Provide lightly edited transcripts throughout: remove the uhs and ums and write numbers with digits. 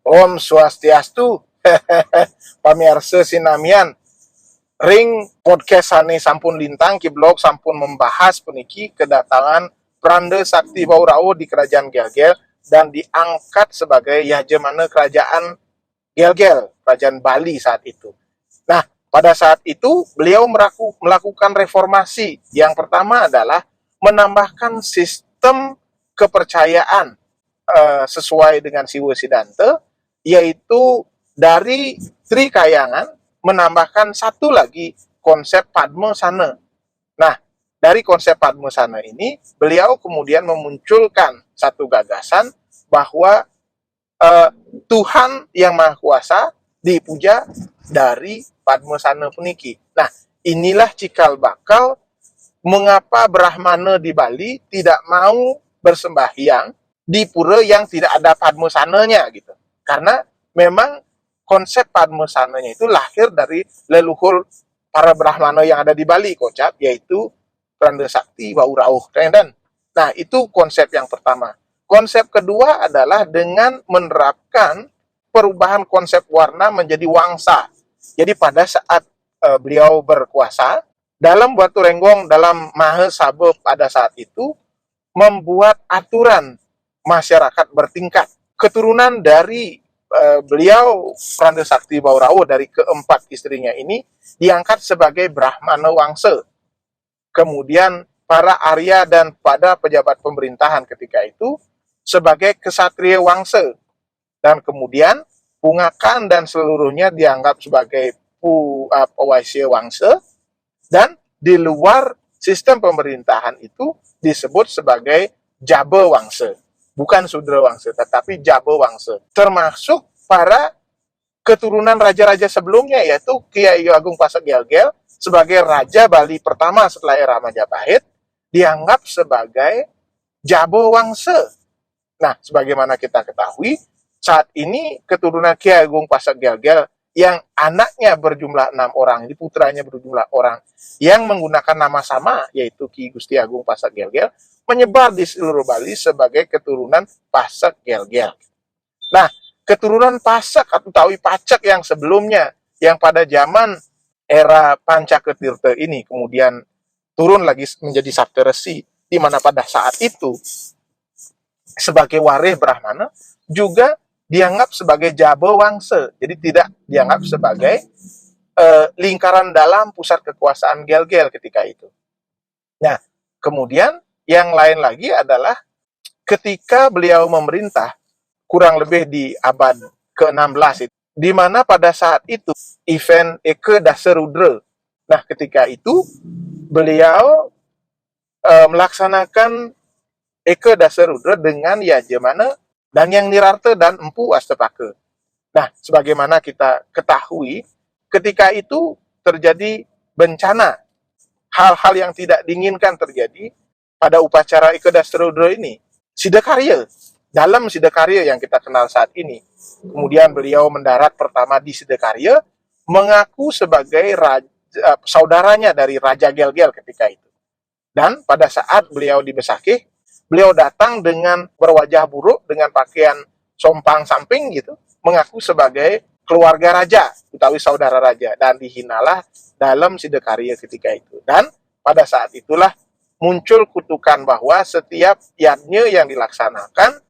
Om Swastiastu, pamirsa sinamian, ring podcast ane sampun lintang Kiblog sampun membahas puniki kedatangan Pranda Sakti Baurau di Kerajaan Gelgel dan diangkat sebagai yajemana Kerajaan Gelgel, Kerajaan Bali saat itu. Nah, pada saat itu beliau melakukan reformasi. Yang pertama adalah menambahkan sistem kepercayaan sesuai dengan Siwa Sidante, yaitu dari Trikayangan menambahkan satu lagi konsep Padma Sana. Nah, dari konsep Padma Sana ini, beliau kemudian memunculkan satu gagasan bahwa Tuhan yang Maha Kuasa dipuja dari Padma Sana puniki. Nah, inilah cikal bakal mengapa Brahmana di Bali tidak mau bersembahyang di pura yang tidak ada Padma Sananya gitu. Karena memang konsep Padma Sananya itu lahir dari leluhur para Brahmana yang ada di Bali, Kocap, yaitu Pranda Sakti Baurau. Dan nah, itu konsep yang pertama. Konsep kedua adalah dengan menerapkan perubahan konsep warna menjadi wangsa. Jadi pada saat beliau berkuasa, dalam Batu Renggong, dalam Maha Sabha pada saat itu, membuat aturan masyarakat bertingkat. Keturunan dari beliau Pranda Sakti Baurau dari keempat istrinya ini diangkat sebagai Brahmana Wangsa. Kemudian para Arya dan pada pejabat pemerintahan ketika itu sebagai Kesatria Wangsa. Dan kemudian Pungakan dan seluruhnya dianggap sebagai Pewaisya Wangsa. Dan di luar sistem pemerintahan itu disebut sebagai Jaba Wangsa. Bukan Sudra Wangsa, tetapi Jaba Wangsa. Termasuk para keturunan raja-raja sebelumnya, yaitu Kiai Agung Pasak Gelgel sebagai Raja Bali pertama setelah era Majapahit, dianggap sebagai Jaba Wangsa. Nah, sebagaimana kita ketahui, saat ini keturunan Kiai Agung Pasak Gelgel yang anaknya berjumlah 6 orang, putranya berjumlah orang, yang menggunakan nama sama, yaitu Ki Gusti Agung Pasak Gelgel, menyebar di seluruh Bali sebagai keturunan Pasak Gelgel. Nah, keturunan Pasak atau Tawi Pacak yang sebelumnya, yang pada zaman era Pancaketirta ini, kemudian turun lagi menjadi Sabta Resi, di mana pada saat itu, sebagai waris Brahmana, juga dianggap sebagai Jaba Wangsa. Jadi tidak dianggap sebagai lingkaran dalam pusat kekuasaan Gelgel ketika itu. Nah, kemudian yang lain lagi adalah ketika beliau memerintah kurang lebih di abad ke-16 itu, di mana pada saat itu event Eka Dasarudra. Nah, ketika itu beliau melaksanakan Eka Dasarudra dengan yajemana dan yang Nirarta dan Empu Astapaka. Nah, sebagaimana kita ketahui, ketika itu terjadi bencana, hal-hal yang tidak diinginkan terjadi pada upacara Eka Dasarudra ini. Sidakarya, dalam Sidakarya yang kita kenal saat ini. Kemudian beliau mendarat pertama di Sidakarya, mengaku sebagai saudaranya dari Raja Gelgel ketika itu. Dan pada saat beliau di Besakih, beliau datang dengan berwajah buruk, dengan pakaian sompang samping gitu, mengaku sebagai keluarga raja, utawi saudara raja, dan dihinalah dalam Sidakarya ketika itu. Dan pada saat itulah muncul kutukan bahwa setiap yadnya yang dilaksanakan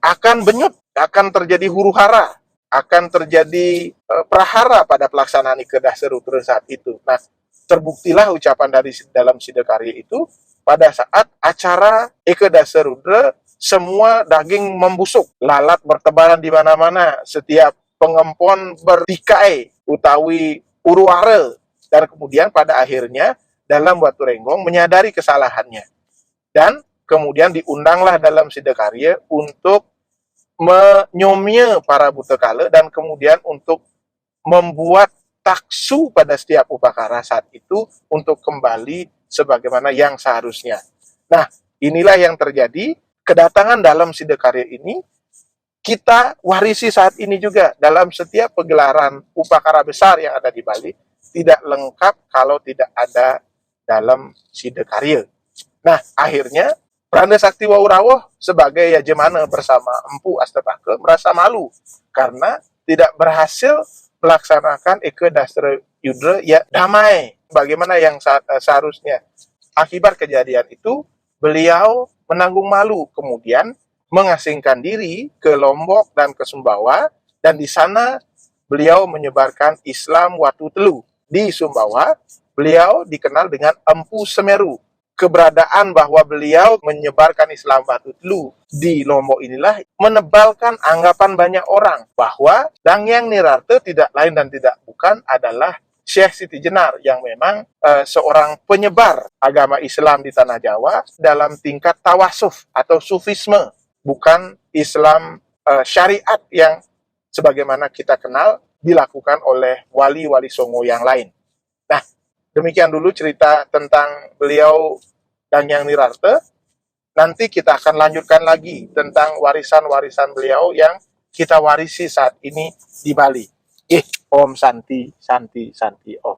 akan benyut, akan terjadi huru-hara, akan terjadi prahara pada pelaksanaan Eka Dasarudra saat itu. Nah, terbuktilah ucapan dari dalam Sidakarya itu pada saat acara Eka Dasarudra, semua daging membusuk, lalat bertebaran di mana-mana, setiap pengempon bertikai, utawi uruara, dan kemudian pada akhirnya dalam Batu Renggong menyadari kesalahannya. Dan kemudian diundanglah dalam Sidakarya untuk menyomnya para butekala dan kemudian untuk membuat taksu pada setiap upakara saat itu untuk kembali sebagaimana yang seharusnya. Nah, inilah yang terjadi. Kedatangan dalam Sidakarya ini kita warisi saat ini juga dalam setiap pegelaran upakara besar yang ada di Bali, tidak lengkap kalau tidak ada dalam Sidakarya. Nah, akhirnya Pranda Sakti Waurawuh sebagai Yajemana bersama Empu Astapake merasa malu karena tidak berhasil melaksanakan Eke Dastra Yudra ya damai bagaimana yang seharusnya. Akibat kejadian itu, beliau menanggung malu, kemudian mengasingkan diri ke Lombok dan ke Sumbawa, dan di sana beliau menyebarkan Islam Watu Telu. Di Sumbawa, beliau dikenal dengan Empu Semeru. Keberadaan bahwa beliau menyebarkan Islam Watu Telu di Lombok inilah menebalkan anggapan banyak orang bahwa Dangyang Nirarte tidak lain dan tidak bukan adalah Syekh Siti Jenar yang memang seorang penyebar agama Islam di Tanah Jawa dalam tingkat tawasuf atau sufisme, bukan Islam syariat yang sebagaimana kita kenal dilakukan oleh wali-wali Songo yang lain. Nah, demikian dulu cerita tentang beliau Dangyang Nirarte. Nanti kita akan lanjutkan lagi tentang warisan-warisan beliau yang kita warisi saat ini di Bali. Om Santi, Santi, Santi, Om.